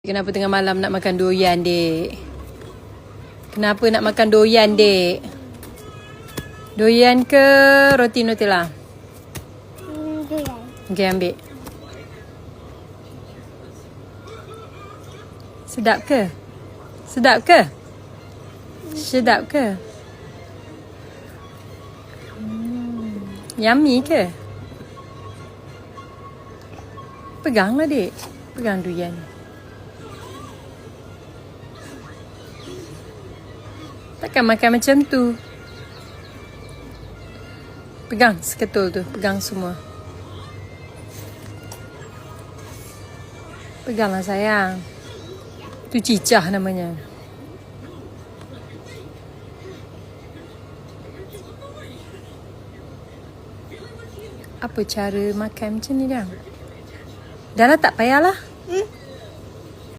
Kenapa tengah malam nak makan durian, dek? Kenapa nak makan durian, dek? Durian ke roti Nutella? Durian. Okey, ambil. Sedap ke? Sedap ke? Sedap ke? Yummy ke? Peganglah, dek. Pegang durian. Takkan makan macam tu. Pegang seketul tu. Pegang semua. Peganglah, sayang. Tu cicah namanya. Apa cara makan macam ni dah? Dah lah, tak payahlah.